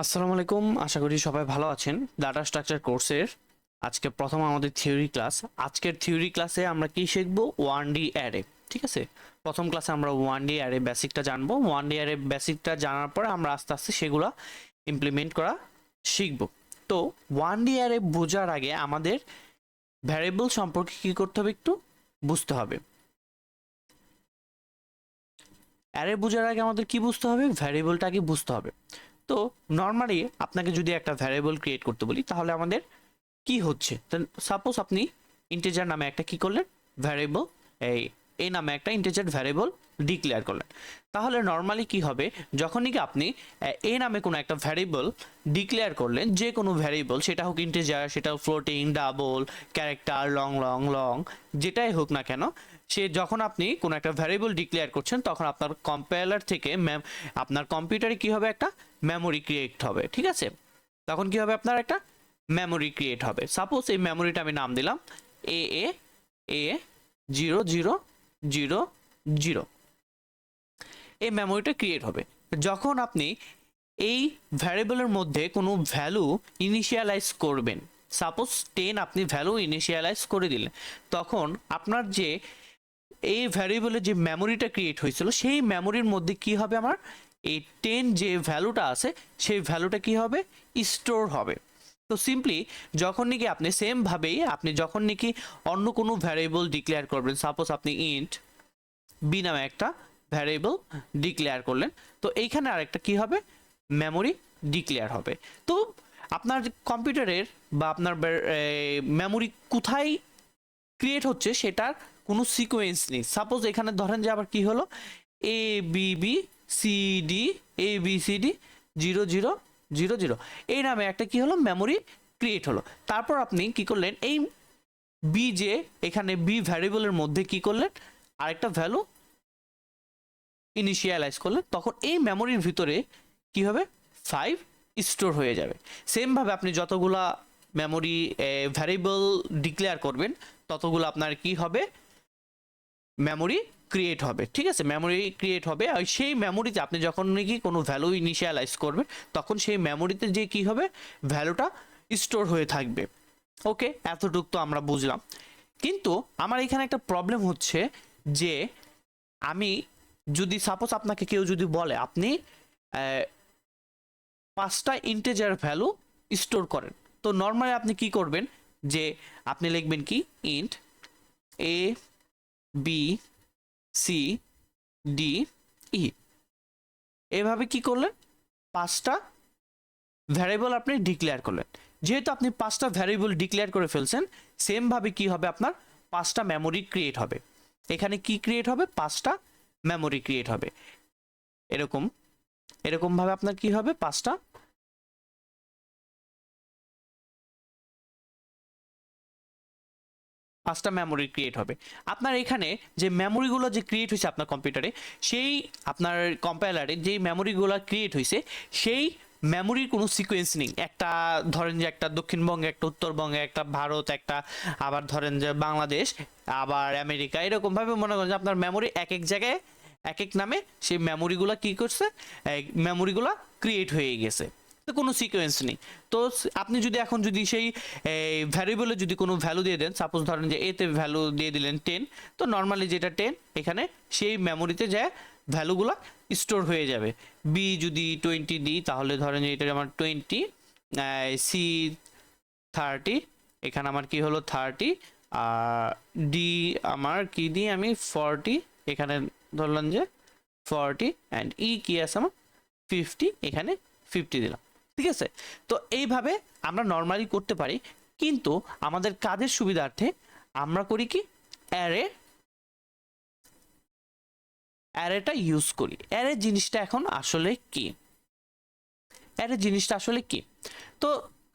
আসসালামু আলাইকুম, আশা করি সবাই ভালো আছেন। ডাটা স্ট্রাকচার কোর্সের আজকে প্রথম আমাদের থিওরি ক্লাস। আজকের থিওরি ক্লাসে আমরা কি শিখবো? One D array. ঠিক আছে, প্রথম ক্লাসে আমরা ওয়ান ডি অ্যারে বেসিকটা জানবো। ওয়ান ডি অ্যারে বেসিকটা জানার পরে আমরা আস্তে আস্তে সেগুলো ইমপ্লিমেন্ট করা শিখবো। তো ওয়ান ডি অ্যারে বোঝার আগে আমাদের ভ্যারিয়েবল সম্পর্কে কি করতে হবে একটু বুঝতে হবে। অ্যারে বোঝার আগে আমাদের কি বুঝতে হবে? ভ্যারিয়েবলটাকে বুঝতে হবে। তো নর্মালি আপনাকে যদি একটা ভ্যারিয়েবল ক্রিয়েট করতে বলি তাহলে আমাদের কি হচ্ছে, সাপোজ আপনি ইন্টিজার নামে একটা কি করলেন, ভ্যারিয়েবল এই নামে একটা ইন্টিজার ভ্যারিয়েবল ডিক্লেয়ার করলেন। তাহলে নর্মালি কি হবে, যখনই কি আপনি এ নামে কোনো একটা ভ্যারিয়েবল ডিক্লেয়ার করলেন, যে কোনো ভ্যারিয়েবল, সেটা হোক ইন্টিজার, সেটা floating, double, character, long long long, যেটাই হোক না কেন, সে যখন আপনি কোনো একটা ভ্যারিয়েবল ডিক্লেয়ার করছেন তখন আপনার কম্পাইলার থেকে আপনার কম্পিউটারে কি হবে, একটা মেমোরি ক্রিয়েট হবে। ঠিক আছে, তখন কি হবে, আপনার একটা মেমোরি ক্রিয়েট হবে। সাপোজ এই মেমোরিটা আমি নাম দিলাম এ এ এ 0000। এই মেমোরিটা ক্রিয়েট হবে যখন আপনি এই ভ্যারিয়েবলের মধ্যে কোনো ভ্যালু ইনিশিয়ালাইজ করবেন। সাপোজ 10 আপনি ভ্যালু ইনিশিয়ালাইজ করে দিলেন, তখন আপনার যে এই ভ্যারিয়েবলের যে মেমোরিটা ক্রিয়েট হয়েছিল সেই মেমোরির মধ্যে কি হবে, আমার এই 10 যে ভ্যালুটা আছে সেই ভ্যালুটা কি হবে, স্টোর হবে। তো সিম্পলি যখন নাকি আপনি সেমভাবেই আপনি যখন নাকি অন্য কোনো ভ্যারিয়েবল ডিক্লেয়ার করবেন, সাপোজ আপনি ইন্ট বি নামে একটা ভ্যারিয়েবল ডিক্লেয়ার করলেন, তো এইখানে আরেকটা কি হবে, মেমোরি ডিক্লেয়ার হবে। তো আপনার কম্পিউটারের বা আপনার মেমোরি কোথায় ক্রিয়েট হচ্ছে সেটার কোনো সিকোয়েন্স নেই। সাপোজ এখানে ধরেন যে আবার কি হলো, A B B C D, A B C D 0000 এই নামে একটা কি হলো, মেমোরি ক্রিয়েট হলো। তারপর আপনি কি করলেন, এই বি যে এখানে বি ভ্যারিয়েবলের মধ্যে কি করলেন, আরেকটা ভ্যালু ইনিশিয়ালাইজ করলেন, তখন এই মেমোরির ভিতরে কি হবে, 5 স্টোর হয়ে যাবে। সেমভাবে আপনি যতগুলা মেমোরি ভ্যারিয়েবল ডিক্লেয়ার করবেন ততগুলো আপনার কি হবে, মেমোরি ক্রিয়েট হবে। ঠিক আছে, মেমোরি ক্রিয়েট হবে, আর সেই মেমোরিতে আপনি যখন নাকি কোনো ভ্যালু ইনিশিয়ালাইজ করবেন তখন সেই মেমোরিতে যে কি হবে, ভ্যালুটা স্টোর হয়ে থাকবে। ওকে, এতটুকু তো আমরা বুঝলাম। কিন্তু আমার এখানে একটা প্রবলেম হচ্ছে যে আমি যদি সাপোজ আপনাকে কেউ যদি বলে আপনি 5টা ইন্টিজার ভ্যালু স্টোর করেন, তো নর্মালি আপনি কি করবেন, যে আপনি লিখবেন কি, int A B C D E, এভাবে কি করলেন, 5টা ভ্যারিয়েবল আপনি ডিক্লেয়ার করলেন। যেহেতু আপনি 5টা ভ্যারিয়েবল ডিক্লেয়ার করে ফেলছেন, সেমভাবে কি হবে, আপনার 5টা মেমোরি ক্রিয়েট হবে। এখানে কি ক্রিয়েট হবে, 5টা মেমোরি ক্রিয়েট হবে। এরকম এরকমভাবে আপনার কি হবে, 5টা মেমোরি ক্রিয়েট হবে। আপনার এখানে যে মেমোরিগুলো যে ক্রিয়েট হয়েছে আপনার কম্পিউটারে, সেই আপনার কম্পাইলারে যেই মেমোরিগুলো ক্রিয়েট হয়েছে সেই মেমোরির কোনো সিকোয়েন্স নেই। একটা ধরেন যে একটা দক্ষিণবঙ্গে, একটা উত্তরবঙ্গে, একটা ভারত, একটা আবার ধরেন যে বাংলাদেশ, আবার আমেরিকা, এরকমভাবে মনে করেন যে আপনার মেমোরি এক এক জায়গায় এক এক নামে সেই মেমোরিগুলো কী করছে, মেমোরিগুলো ক্রিয়েট হয়ে গেছে, তো কোনো সিকোয়েন্স নেই। তো আপনি যদি এখন যদি সেই ভ্যারিয়েবলে যদি কোনো ভ্যালু দিয়ে দেন, সাপোজ ধরেন যে এতে ভ্যালু দিয়ে দিলেন 10, তো নর্মালি যেটা 10 এখানে সেই মেমোরিতে যায় ভ্যালুগুলো স্টোর হয়ে যাবে। বি যদি 20 দিই তাহলে ধরেন যে এটা আমার 20, সি 30, এখানে আমার কি হলো 30, আর ডি আমার কি দিই আমি 40, এখানে ধরলাম যে 40, অ্যান্ড ই কি আছে আমার 50, এখানে 50 দিলাম। ঠিক আছে, তো এইভাবে আমরা নর্মালি করতে পারি, কিন্তু আমাদের কাজের সুবিধার্থে আমরা করি কি, অ্যারেটা ইউজ করি। অ্যারে জিনিসটা এখন আসলে কি, অ্যারে জিনিসটা আসলে কি, তো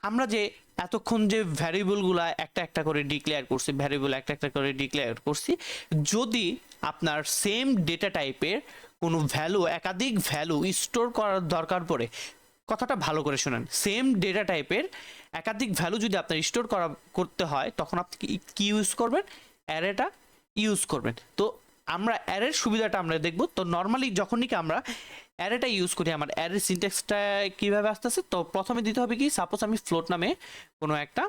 আমরা যে এতক্ষণ যে ভ্যারিয়েবলগুলো একটা একটা করে ডিক্লেয়ার করছি, ভ্যারিয়েবল একটা একটা করে ডিক্লেয়ার করছি, যদি আপনার সেম ডেটা টাইপের কোনো ভ্যালু, একাধিক ভ্যালু স্টোর করার দরকার পড়ে, কথাটা ভালো করে শোনেন, সেম ডেটা টাইপের একাধিক ভ্যালু যদি আপনার স্টোর করতে হয় তখন আপনি কি ইউজ করবেন, অ্যারেটা ইউজ করবেন। তো আমরা অ্যারের সুবিধাটা আমরা দেখব। তো নর্মালি যখনই কি আমরা অ্যারেটা ইউজ করি, আমার অ্যারের সিনট্যাক্সটা কীভাবে আসতেছে, তো প্রথমে দিতে হবে কি, সাপোজ আমি ফ্লোট নামে কোনো একটা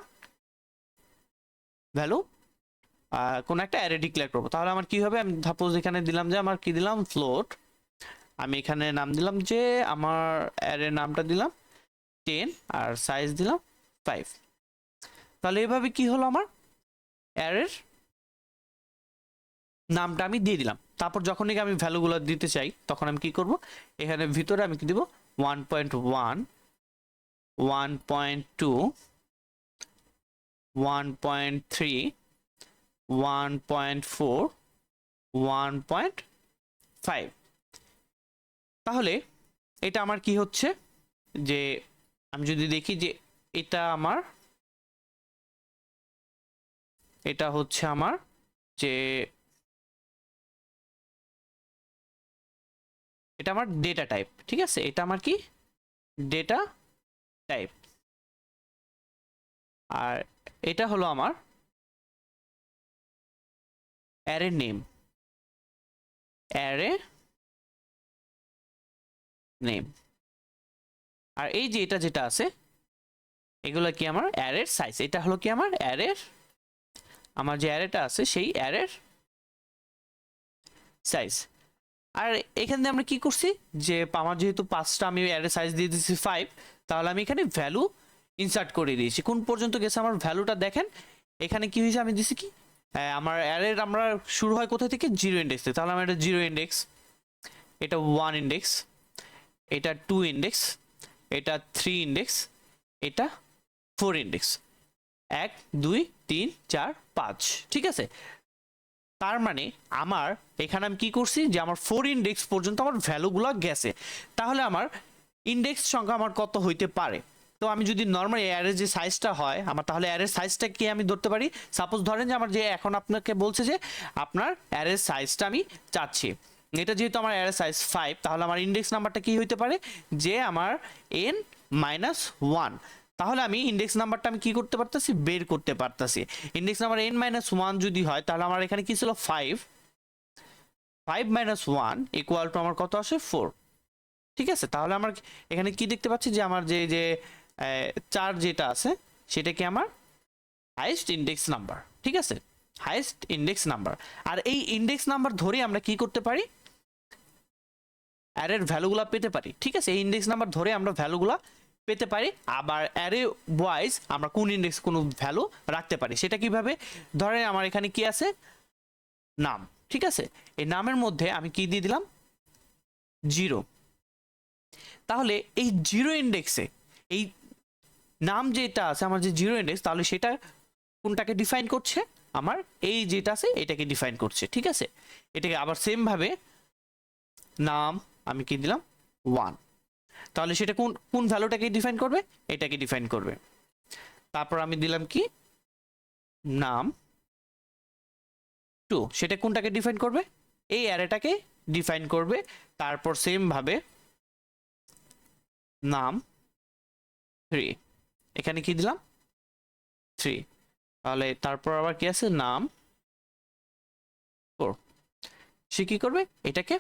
ভ্যালু কোনো একটা অ্যারে ডিক্লেয়ার করবো, তাহলে আমার কি হবে, আমি সাপোজ এখানে দিলাম যে আমার কি দিলাম ফ্লোট, আমি এখানে নাম দিলাম যে আমার অ্যারে নামটা দিলাম 10 আর সাইজ দিলাম 5। তাহলে এভাবে কি হলো, আমার অ্যারের নামটা আমি দিয়ে দিলাম। তারপর যখনই আমি ভ্যালুগুলো দিতে চাই তখন আমি কি করব, এখানে ভিতরে আমি কি দিব 1.1 1.2 1.3 1.4 1.5। তাহলে এটা আমার কি হচ্ছে, যে আমি যদি দেখি যে এটা হচ্ছে আমার যে এটা আমার ডেটা টাইপ, ঠিক আছে, এটা আমার কি ডেটা টাইপ, আর এটা হলো আমার অ্যারে নেম, অ্যারে নেম। আর এই যে এটা যেটা আছে এগুলো কি আমার অ্যারের সাইজ, এটা হলো কি আমার অ্যারের, আমার যে অ্যারেটা আছে সেই অ্যারের সাইজ। আর এখান দিয়ে আমরা কি করছি, যে আমার যেহেতু 5টা আমি অ্যারে সাইজ দিয়ে দিয়েছি 5, তাহলে আমি এখানে ভ্যালু ইনসার্ট করে দিয়েছি। কোন পর্যন্ত গেছে আমার ভ্যালুটা দেখেন, এখানে কি হয়েছে, আমি দিছি কি আমার অ্যারের আমরা শুরু হয় কোথা থেকে, 0 ইন্ডেক্স থেকে, তাহলে আমার এটা 0 ইন্ডেক্স, এটা 1 ইন্ডেক্স, এটা 2 ইন্ডেক্স, এটা 3 ইন্ডেক্স, এটা 4 ইন্ডেক্স, 1 2 3 4 5, ঠিক আছে। তার মানে আমার এখানে আমি কি করছি, যে আমার 4 ইন্ডেক্স পর্যন্ত আমার ভ্যালুগুলো গেছে। তাহলে আমার ইন্ডেক্স সংখ্যা আমার কত হইতে পারে, তো আমি যদি নর্মাল অ্যারের যে সাইজটা হয় আমার, তাহলে অ্যারের সাইজটা কি আমি ধরতে পারি, সাপোজ ধরেন যে আমার যে এখন আপনাকে বলছে যে আপনার অ্যারের সাইজটা আমি চাচ্ছি, এটা যেহেতু আমার অ্যারে সাইজ 5, তাহলে আমার ইন্ডেক্স নাম্বারটা কি হইতে পারে, যে আমার n-1। তাহলে আমি ইন্ডেক্স নাম্বারটা আমি কি করতে পারতেছি, বের করতে পারতেছি। ইন্ডেক্স নাম্বার n-1 যদি হয়, তাহলে আমার এখানে কি ছিল 5 1 ইকুয়াল টু আমার কত আসে 4, ঠিক আছে। তাহলে আমার এখানে কি দেখতে পাচ্ছি, যে আমার যে যে 4 যেটা আছে সেটা কি আমার হাইয়েস্ট ইন্ডেক্স নাম্বার, ঠিক আছে, হাইয়েস্ট ইন্ডেক্স নাম্বার। আর এই ইন্ডেক্স নাম্বার ধরে আমরা কি করতে পারি, অ্যারের ভ্যালুগুলা পেতে পারি, ঠিক আছে। এই ইন্ডেক্স নাম্বার ধরে আমরা ভ্যালুগুলা পেতে পারি। আবার অ্যারে ওয়াইজ আমরা কোন ইন্ডেক্স কোন ভ্যালু রাখতে পারি, সেটা কিভাবে, ধরেন আমার এখানে কি আছে নাম, ঠিক আছে, এই নামের মধ্যে আমি কি দিয়ে দিলাম 0। তাহলে এই 0 ইন্ডেক্সে এই নাম যেটা আছে আমার যে 0 ইন্ডেক্স, তাহলে সেটা কোনটাকে ডিফাইন করছে, আমার এই যেটা আছে এটাকে ডিফাইন করছে, ঠিক আছে। এটাকে আবার সেম ভাবে নাম আমি কি দিলাম 1, তাহলে সেটা কোন কোন ভ্যালুটাকে ডিফাইন করবে, এটাকে ডিফাইন করবে। তারপর আমি দিলাম কি নাম 2, সেটা কোনটাকে ডিফাইন করবে, এই অ্যারেটাকে ডিফাইন করবে। তারপর সেম ভাবে নাম 3, এখানে কি দিলাম 3, তাহলে তারপর আবার কি আছে নাম 4, সে কি করবে, এটাকে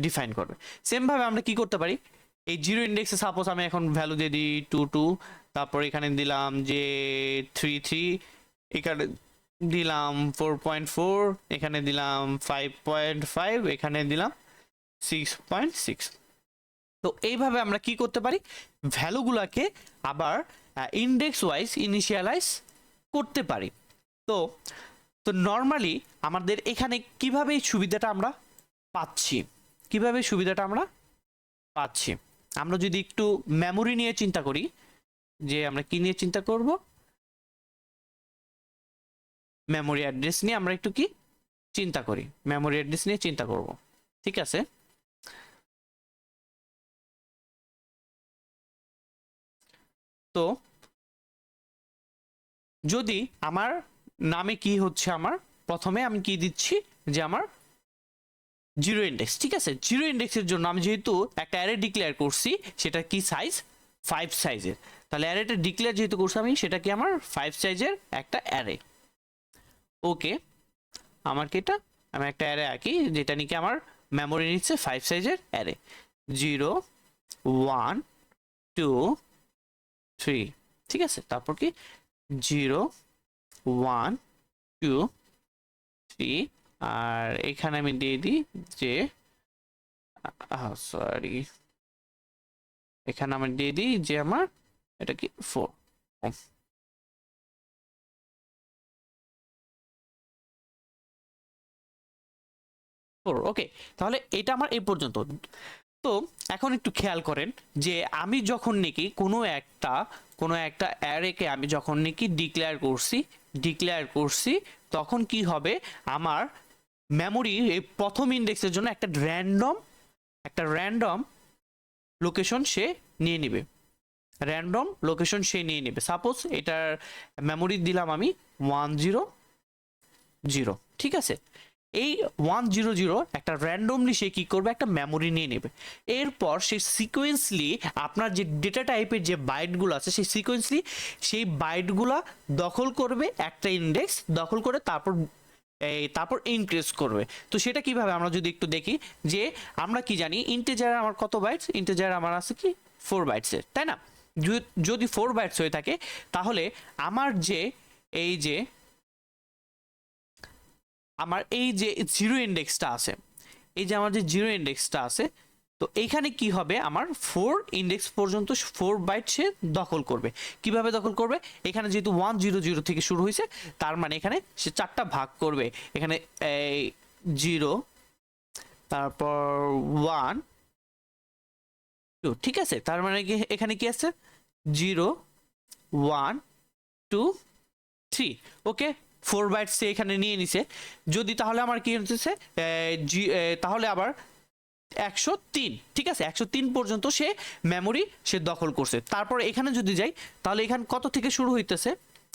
ডিফাইন করবে। সেম ভাবে আমরা কি করতে পারি, এই 0 ইন্ডেক্সে সাপোজ আমি এখন ভ্যালু দিয়ে দিই 2 2, তারপর এখানে দিলাম যে 3 3, এখানে দিলাম 4.4, এখানে দিলাম 5.5, এখানে দিলাম 6.6। তো এইভাবে আমরা কি করতে পারি, ভ্যালুগুলোকে আবার ইন্ডেক্স ওয়াইজ ইনিশিয়ালাইজ করতে পারি। তো তো নর্মালি আমাদের এখানে কিভাবে এই সুবিধাটা আমরা পাচ্ছি, কিভাবে সুবিধাটা আমরা পাচ্ছি, আমরা যদি একটু মেমোরি নিয়ে চিন্তা করি, যে আমরা কি নিয়ে চিন্তা করব, মেমোরি অ্যাড্রেস নিয়ে আমরা একটু কি চিন্তা করি, মেমোরি অ্যাড্রেস নিয়ে চিন্তা করব, ঠিক আছে। তো যদি আমার নামে কি হচ্ছে, আমার প্রথমে আমি কি দিচ্ছি, যে আমার 0 ইন্ডেক্স, ঠিক আছে, 0 ইন্ডেক্সের জন্য আমি যেহেতু একটা অ্যারে ডিক্লেয়ার করছি, সেটা কি সাইজ 5 সাইজের, তাহলে অ্যারেটা ডিক্লেয়ার যেহেতু করছি আমি, সেটা কি আমার 5 সাইজের একটা অ্যারে। ওকে, আমার কি এটা, আমি একটা অ্যারে আঁকি যেটা নাকি আমার মেমোরি নিচ্ছে 5 সাইজের অ্যারে। 0 1 2 3, ঠিক আছে? তারপর কি 0 1 2 3, আর এখানে আমি দিয়ে দিই যে সরি, এখানে আমি দিয়ে দিই যে আমার এটা কি 4। ওকে, তাহলে এটা আমার এই পর্যন্ত। তো এখন একটু খেয়াল করেন যে আমি যখন নাকি কোনো একটা অ্যারেকে আমি যখন নাকি ডিক্লেয়ার করছি তখন কি হবে, আমার মেমোরি এই প্রথম ইন্ডেক্সের জন্য একটা র্যান্ডম লোকেশন সে নিয়ে নেবে। সাপোজ এটার মেমোরি দিলাম আমি 100, ঠিক আছে? এই 100 একটা র্যান্ডমলি সে কি করবে, একটা মেমোরি নিয়ে নেবে। এরপর সে সিকোয়েন্সলি আপনার যে ডেটা টাইপের যে বাইটগুলো আছে সেই বাইটগুলা দখল করবে, একটা ইন্ডেক্স দখল করে তারপর ইনক্রিজ করবে। তো সেটা কিভাবে আমরা যদি একটু দেখি, যে আমরা কি জানি ইন্টিজার আমার কত বাইটস, ইন্টিজার আমার আছে কি 4 বাইটসের, তাই না? যদি 4 বাইটস হয়ে থাকে তাহলে আমার এই যে জিরো ইন্ডেক্সটা আছে, তো এইখানে কি হবে, আমার 4 ইন্ডেক্স পর্যন্ত 4 বাইট সে দখল করবে। কিভাবে দখল করবে, এখানে যেহেতু 100 থেকে শুরু হয়েছে, তার মানে এখানে সে 4টা ভাগ করবে। এখানে 0, তারপর 1 2, ঠিক আছে? তার মানে কি এখানে কি আছে 0 1 2 3, ওকে 4 বাইটস সে এখানে নিয়ে নিছে। যদি তাহলে আমার কি হচ্ছে, তাহলে আবার 103, ঠিক আছে? 103 পর্যন্ত সে মেমোরি সে দখল করছে। তারপর এখানে যদি যাই তাহলে এখান কত থেকে শুরু হইতেছে,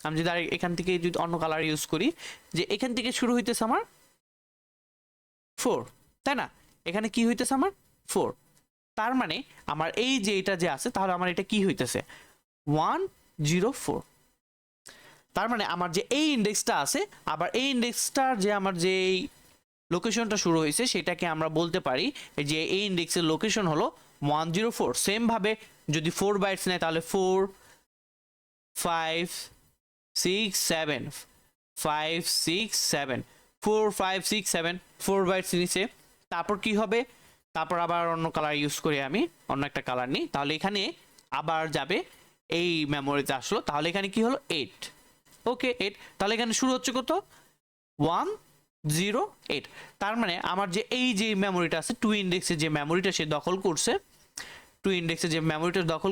আমি যদি এখান থেকে যদি অন্য কালার ইউজ করি, যে এখান থেকে শুরু হইতেছে আমার 4, তাই না? এখানে কি হইতেছে আমার 4। তার মানে আমার এই যে এটা যে আছে, তাহলে আমার এটা কি হইতেছে 104। তার মানে আমার যে এই ইন্ডেক্সটা আছে, আবার এই ইন্ডেক্সটার যে আমার যে লোকেশনটা শুরু হয়েছে সেটাকে আমরা বলতে পারি যে এই ইন্ডেক্সের লোকেশন হলো 104। সেম ভাবে যদি 4 বাইটস নেয় তাহলে 4 5 6 7 5 6 7 4 5 6 7 4 বাইটস নিচে। তারপর কি হবে, তারপর আবার অন্য কালার ইউজ করি, আমি অন্য একটা কালার নিই, তাহলে এখানে আবার যাবে এই মেমোরিতে আসলো, তাহলে এখানে কি হলো 8, ওকে 8। তাহলে এখানে শুরু হচ্ছে কত 108। তার মানে আমার যে এই যে মেমোরিটা আছে 2 ইন্ডেক্সে যে মেমোরিটা সে দখল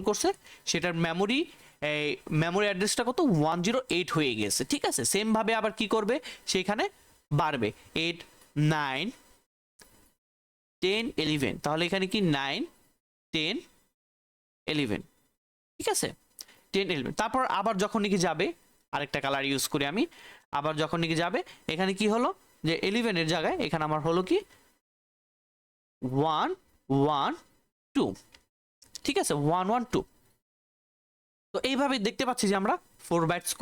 করছে, সেটার মেমোরি অ্যাড্রেসটা কত 108 হয়ে গেছে, ঠিক আছে? সেম ভাবে আবার কি করবে, সেখানে বাড়বে 8 9 10 11, তাহলে এখানে কি 9 10 11, ঠিক আছে? 10 11। তারপর আবার যখন নাকি যাবে, আরেকটা কালার ইউজ করি আমি, আবার যখন নাকি যাবে এখানে কি হলো, যে 11 এর জায়গায় এখানে আমার হলো কি 112, ঠিক আছে? 112। তো এইভাবে দেখতে পাচ্ছি যে আমরা 4 বাইটস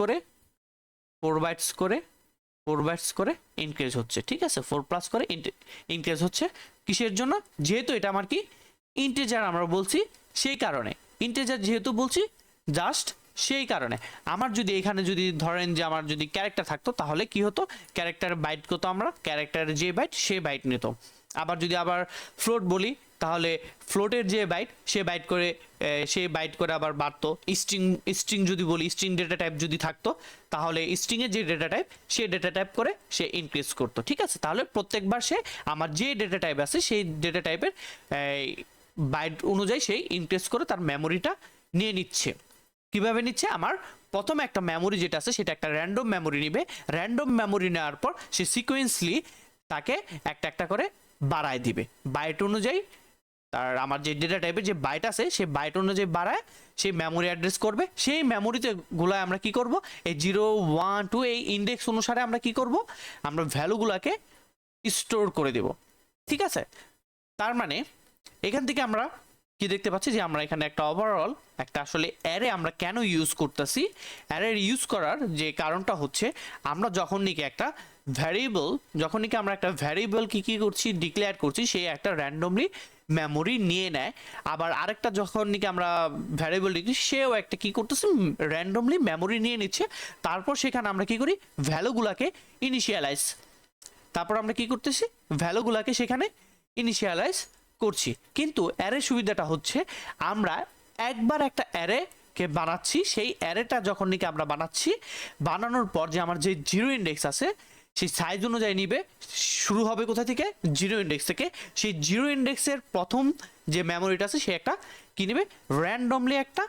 করে ইনক্রিজ হচ্ছে, ঠিক আছে? 4 প্লাস করে ইনক্রিজ হচ্ছে। কিসের জন্য? যেহেতু এটা আমার কি ইন্টিজার আমরা বলছি, সেই কারণে ইন্টিজার যেহেতু বলছি, জাস্ট সেই কারণে। আমার যদি এখানে যদি ধরেন যে আমার যদি ক্যারেক্টার থাকতো, তাহলে কি হতো, ক্যারেক্টার বাইট কত, আমরা ক্যারেক্টারের যে বাইট সে বাইট নিত। আবার যদি আবার ফ্লোট বলি, তাহলে ফ্লোটের যে বাইট সে বাইট করে আবার বাড়তো। স্ট্রিং যদি বলি, স্ট্রিং ডেটা টাইপ যদি থাকতো, তাহলে স্ট্রিংয়ের যে ডেটা টাইপ সে ডেটা টাইপ করে সে ইনক্রিজ করতো, ঠিক আছে? তাহলে প্রত্যেকবার সে আমার যে ডেটা টাইপ আছে সেই ডেটা টাইপের বাইট অনুযায়ী সেই ইনক্রিজ করে তার মেমোরিটা নিয়ে নিচ্ছে। কিভাবে নিচ্ছে, আমার প্রথমে একটা মেমোরি যেটা আছে সেটা একটা র্যান্ডম মেমোরি নিবে। র্যান্ডম মেমোরি নেওয়ার পর সে সিকোয়েন্সলি তাকে একটা একটা করে বাড়ায় দিবে বাইট অনুযায়ী। তার আমার যে ডেটা টাইপের যে বাইট আছে সেই বাইট অনুযায়ী বাড়ায় সেই মেমোরি অ্যাড্রেস করবে। সেই মেমোরিতে গুলায় আমরা কি করব, এই 0 1 2 এই ইন্ডেক্স অনুসারে আমরা কি করব, আমরা ভ্যালুগুলোকে স্টোর করে দেব, ঠিক আছে? তার মানে এখান থেকে আমরা কি দেখতে পাচ্ছি, যে আমরা এখানে একটা ওভারঅল একটা আসলে অ্যারে আমরা কেন ইউজ করতেছি। অ্যারে ইউজ করার যে কারণটা হচ্ছে, আমরা যখন নাকি একটা ভ্যারিয়েবল কি করছি ডিক্লেয়ার করছি, সে একটা র্যান্ডমলি মেমোরি নিয়ে নেয়। আবার আরেকটা যখন নাকি আমরা ভ্যারিয়েবল লিখি সেও একটা কি করতেছে র্যান্ডমলি মেমোরি নিয়ে নিচ্ছে, তারপর সেখানে আমরা কি করি ভ্যালুগুলাকে ইনিশিয়ালাইজ, তারপর আমরা কি করতেছি ভ্যালুগুলাকে সেখানে ইনিশিয়ালাইজ করছি। কিন্তু অ্যারে সুবিধাটা হচ্ছে আমরা একবার একটা অ্যারেকে বানাচ্ছি, সেই অ্যারেটা যখন নাকি আমরা বানাচ্ছি, বানানোর পর যে আমার যে জিরো ইন্ডেক্স আছে সেই সাইজ অনুযায়ী নিবে, শুরু হবে কোথা থেকে জিরো ইন্ডেক্স থেকে। সেই জিরো ইন্ডেক্সের প্রথম যে মেমোরিটা আছে সে একটা কি নেবে র্যান্ডমলি একটা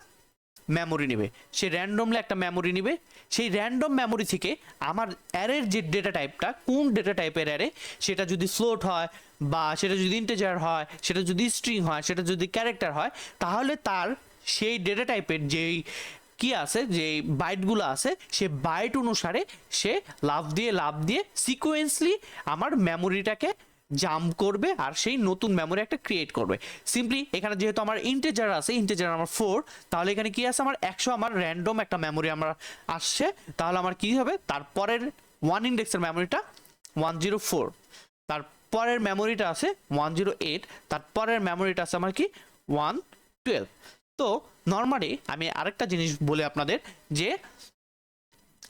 মেমোরি নেবে, সে র্যান্ডমলি একটা মেমোরি নেবে। সেই র্যান্ডম মেমোরি থেকে আমার অ্যারের যে ডেটা টাইপটা কোন ডেটা টাইপের অ্যারে, সেটা যদি ফ্লোট হয় বা সেটা যদি ইন্টিজার হয়, সেটা যদি স্ট্রিং হয়, সেটা যদি ক্যারেক্টার হয়, তাহলে তার সেই ডেটা টাইপের যেই কি আছে যে বাইটগুলো আছে সে বাইট অনুসারে সে লাফ দিয়ে সিকোয়েন্সলি আমার মেমোরিটাকে জাম্প করবে আর সেই নতুন মেমোরি একটা ক্রিয়েট করবে। সিম্পলি এখানে যেহেতু আমার ইন্টিজার আছে, ইন্টিজার আমার 4, তাহলে এখানে কি আছে আমার 100 আমার র্যান্ডম একটা মেমোরি আমার আসছে, তাহলে আমার কি হবে তারপরের ওয়ান ইন্ডেক্সের মেমোরিটা 104, তারপরের মেমোরিটা আছে 108, তারপরের মেমোরিটা আছে আমার কি 112। তো নর্মালি আমি আরেকটা জিনিস বলি আপনাদের যে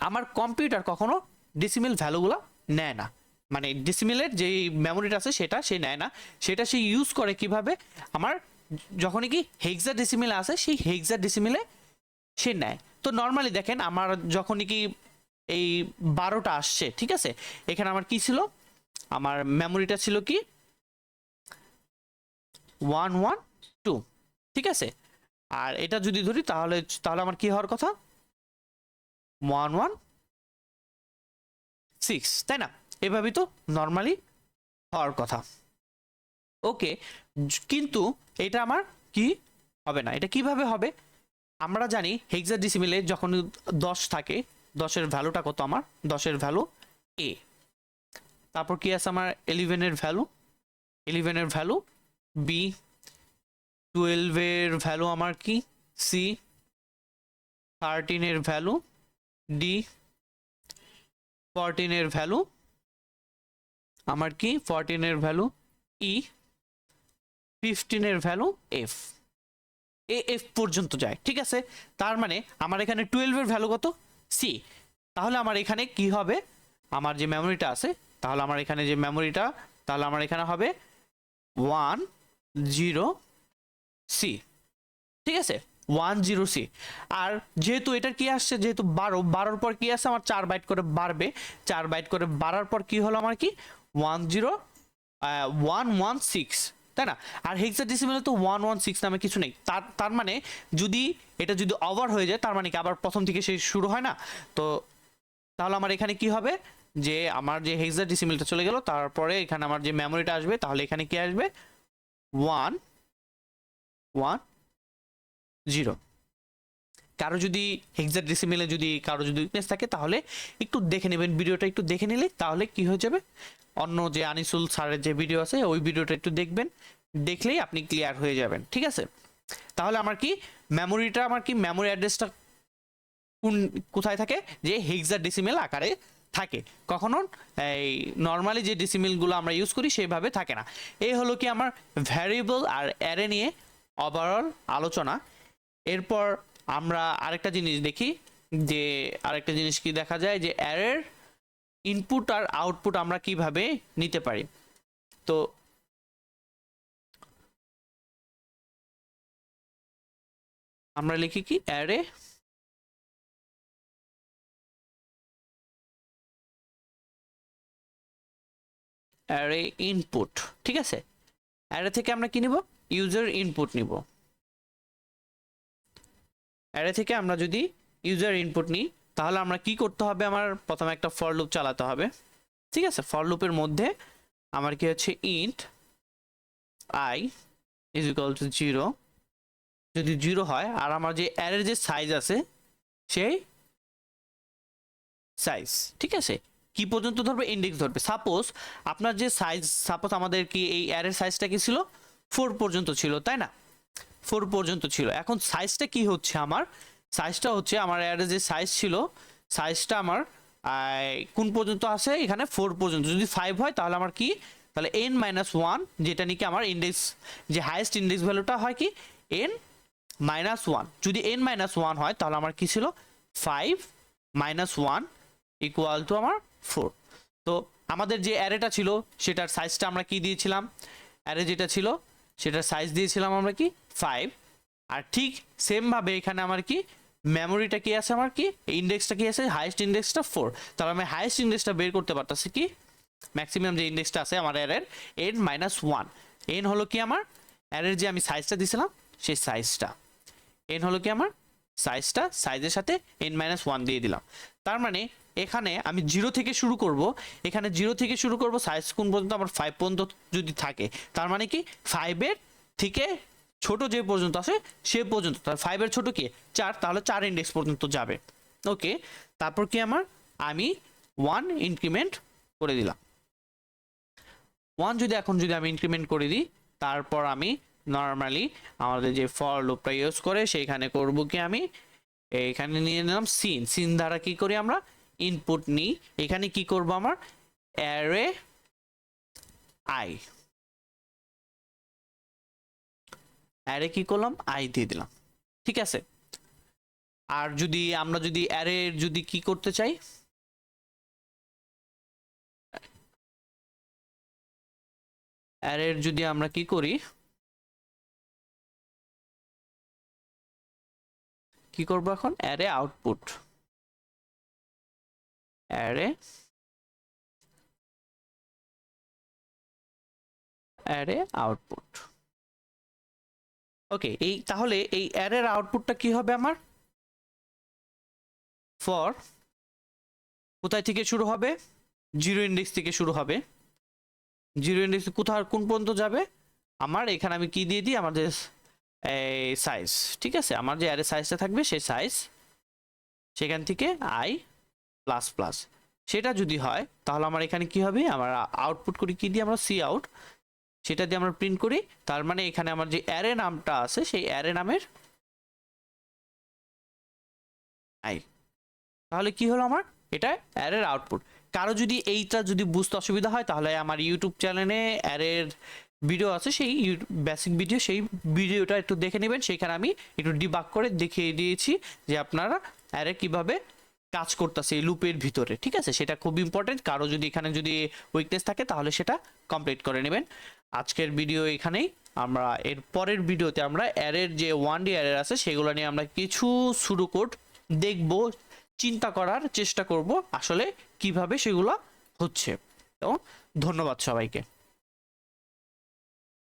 আমার কম্পিউটার কখনো ডেসিমেল ভ্যালুগুলো নেয় না, মানে ডেসিমেলের যেই মেমোরিটা আছে সেটা সে নেয় না, সেটা সে ইউজ করে কিভাবে আমার যখনই কি হেক্সা ডেসিমেল আছে সেই হেক্সা ডেসিমেলে সে নেয়। তো নর্মালি দেখেন আমার যখনই কি এই 12টা আসছে, ঠিক আছে, এখানে আমার কি ছিল আমার মেমোরিটা ছিল কি 112, ঠিক আছে, আর এটা যদি ধরি তাহলে তাহলে আমার কি হওয়ার কথা 116, তাই না? এভাবেই তো নর্মালি হওয়ার কথা। ওকে, কিন্তু এটা আমার কি হবে না, এটা কিভাবে হবে? আমরা জানি হেক্সাডেসিমেলে যখন 10 থাকে, 10-এর ভ্যালুটা কত আমার 10-এর ভ্যালু a, তারপর কি আছে আমার 11-এর ভ্যালু, 11-এর ভ্যালু b, 12-এর ভ্যালু আমার কি c, 13-এর ভ্যালু d, 14-এর ভ্যালু আমার কি 14-এর ভ্যালু e, 15-এর ভ্যালু f, এফ পর্যন্ত যায়, ঠিক আছে। তার মানে আমার এখানে 12-এর ভ্যালু কত c, তাহলে আমার এখানে কি হবে আমার যে মেমোরিটা আছে, তাহলে আমার এখানে যে মেমোরিটা, তাহলে আমার এখানে হবে 10c, ঠিক আছে 10c। আর যেহেতু এটার কি আসছে যেহেতু 12 পর কি আছে আমার 4 বাইট করে বাড়বে, 4 বাইট করে বাড়ার পর কি হলো আমার কি 116, তাই না? আর হেক্সাডেসিমেলে তো 116 নামে কিছু নেই, তার মানে যদি এটা যদি ওভার হয়ে যায় তার মানে কি আবার প্রথম থেকে সে শুরু হয় না। তো তাহলে আমার এখানে কি হবে যে আমার যে হেক্সাডেসিমেলটা চলে গেল, তারপরে এখানে আমার যে মেমোরিটা আসবে, তাহলে এখানে কি আসবে 110। কারো যদি হেক্সাডেসিমেলে যদি কারো যদি উইকনেস থাকে তাহলে একটু দেখে নেবেন, ভিডিওটা একটু দেখে নিলে তাহলে কি হয়ে যাবে, অন্য যে আনিসুল স্যারের যে ভিডিও আছে ওই ভিডিওটা একটু দেখবেন, দেখলেই আপনি ক্লিয়ার হয়ে যাবেন, ঠিক আছে। তাহলে আমার কি মেমোরিটা আমার কি মেমোরি অ্যাড্রেসটা কোথায় থাকে যে হেক্সাডেসিমেল আকারে থাকে, কখনো এই নর্মালি যে ডেসিমেলগুলো আমরা ইউজ করি সেইভাবে থাকে না। এই হলো কি আমার ভ্যারিয়েবল আর অ্যারে নিয়ে ওভারঅল আলোচনা। এরপর আমরা আরেকটা জিনিস দেখি যে আরেকটা জিনিস কি দেখা যায় যে অ্যারের ইনপুট আর আউটপুট আমরা কিভাবে নিতে পারি। তো আমরা লিখি কি অ্যারে অ্যারে ইনপুট, ঠিক আছে। অ্যারে থেকে আমরা কি নিব ইউজার ইনপুট নিব। অ্যারে থেকে আমরা যদি ইউজার ইনপুট নিই তাহলে আমরা কি করতে হবে, আমার প্রথমে একটা ফর লুপ চালাতে হবে, ঠিক আছে। ফর লুপের মধ্যে আমার কি হচ্ছে int i is equal to 0, যদি 0 হয় আর আমার যে অ্যারের যে সাইজ আছে সেই সাইজ, ঠিক আছে, কি পর্যন্ত ধরবে ইন্ডেক্স ধরবে। সাপোজ আপনার যে সাইজ, সাপোজ আমাদের কি এই অ্যারের সাইজটা কি ছিল 4 পর্যন্ত ছিল, তাই না, 4 পর্যন্ত ছিল। এখন সাইজটা কি হচ্ছে আমার সাইজটা হচ্ছে আমার অ্যারের যে সাইজ ছিল সাইজটা আমার কোন পর্যন্ত আছে এখানে 4 পর্যন্ত, যদি 5 হয় তাহলে আমার কি তাহলে n মাইনাস ওয়ান, যেটা নাকি আমার ইন্ডেক্স, যে হাইয়েস্ট ইন্ডেক্স ভ্যালুটা হয় কি n মাইনাস ওয়ান। যদি n মাইনাস ওয়ান হয় তাহলে আমার কি ছিল 5 মাইনাস ওয়ান ইকুয়াল টু আমার 4। তো আমাদের যে অ্যারেটা ছিল সেটার সাইজটা আমরা কি দিয়েছিলাম, অ্যারে যেটা ছিল সেটার সাইজ দিয়েছিলাম আমরা কি 5। আর ঠিক সেমভাবে এখানে আমার কি মেমোরিটা কি আছে, আমার কি ইন্ডেক্সটা কি আছে, হাইয়েস্ট ইন্ডেক্সটা 4। তাহলে আমি হাইয়েস্ট ইন্ডেক্সটা বের করতে পারতেছি কি, ম্যাক্সিমাম যে ইন্ডেক্সটা আছে আমার অ্যারের n মাইনাস ওয়ান। n হলো কি আমার অ্যারের যে আমি সাইজটা দিয়েছিলাম সেই সাইজটা, n হলো কি আমার সাইজটা, সাইজের সাথে n মাইনাস ওয়ান দিয়ে দিলাম। তার মানে এখানে আমি 0 থেকে শুরু করব, এখানে 0 থেকে শুরু করব, সাইজ কোন পর্যন্ত আমার 5 পর্যন্ত যদি থাকে, তার মানে কি 5 এর থেকে ছোট যে পর্যন্ত আসে সে পর্যন্ত, তাহলে 5 এর ছোট কি 4, তাহলে 4 ইন্ডেক্স পর্যন্ত যাবে। ওকে, তারপর কি আমি 1 ইনক্রিমেন্ট করে দিলাম। 1 যদি এখন যদি আমি ইনক্রিমেন্ট করে দিই, তারপর আমি নর্মালি আমাদের যে ফর লুপটা ইউজ করে সেইখানে করব কি, আমি এইখানে নিয়ে নিলাম সিন। সিন দ্বারা কি করি আমরা ইনপুট নিই। এখানে কি করব আমার অ্যারে আই, অ্যারে কি করলাম আই দিয়ে দিলাম, ঠিক আছে। আর যদি আমরা যদি অ্যারে যদি কি করতে চাই, অ্যারের যদি আমরা কি করি, কি করব এখন অ্যারে আউটপুট, অ্যারে আউটপুট। ওকে, এই তাহলে এই অ্যারের আউটপুটটা কি হবে আমার, ফর কোথায় থেকে শুরু হবে, 0 ইন্ডেক্স থেকে শুরু হবে। 0 ইন্ডেক্স কোথায় কোন পর্যন্ত যাবে, আমার এখানে আমি কি দিয়ে দিই আমাদের এই সাইজ, ঠিক আছে। আমার যে অ্যারে সাইজটা থাকবে সেই সাইজ, সেখান থেকে আই প্লাস প্লাস, সেটা যদি হয় তাহলে আমার এখানে কি হবে, আমার আউটপুট করি কি দিয়ে আমরা সি আউট, সেটা দিয়ে আমরা প্রিন্ট করি। তার মানে এখানে আমার যে অ্যারে নামটা আছে সেই অ্যারে নামের আই, তাহলে কি হলো আমার এটা অ্যারের আউটপুট। কারো যদি এইটা যদি বুঝতে অসুবিধা হয় তাহলে আমার ইউটিউব চ্যানেলে অ্যারের ভিডিও আছে, সেই বেসিক ভিডিও, সেই ভিডিওটা একটু দেখে নেবেন। সেখানে আমি একটু ডিবাগ করে দেখিয়ে দিয়েছি যে আপনারা অ্যারে কিভাবে কাজ করতেছে এই লুপের ভিতরে, ঠিক আছে। সেটা খুব ইম্পর্টেন্ট, কারো যদি এখানে যদি উইকনেস থাকে তাহলে সেটা কমপ্লিট করে নেবেন। আজকের ভিডিও এখানেই, আমরা এর পরের ভিডিওতে আমরা অ্যারের যে 1D অ্যারে আছে সেগুলো নিয়ে আমরা কিছু সুডো কোড দেখব, চিন্তা করার চেষ্টা করব আসলে কিভাবে সেগুলো হচ্ছে। তো ধন্যবাদ সবাইকে।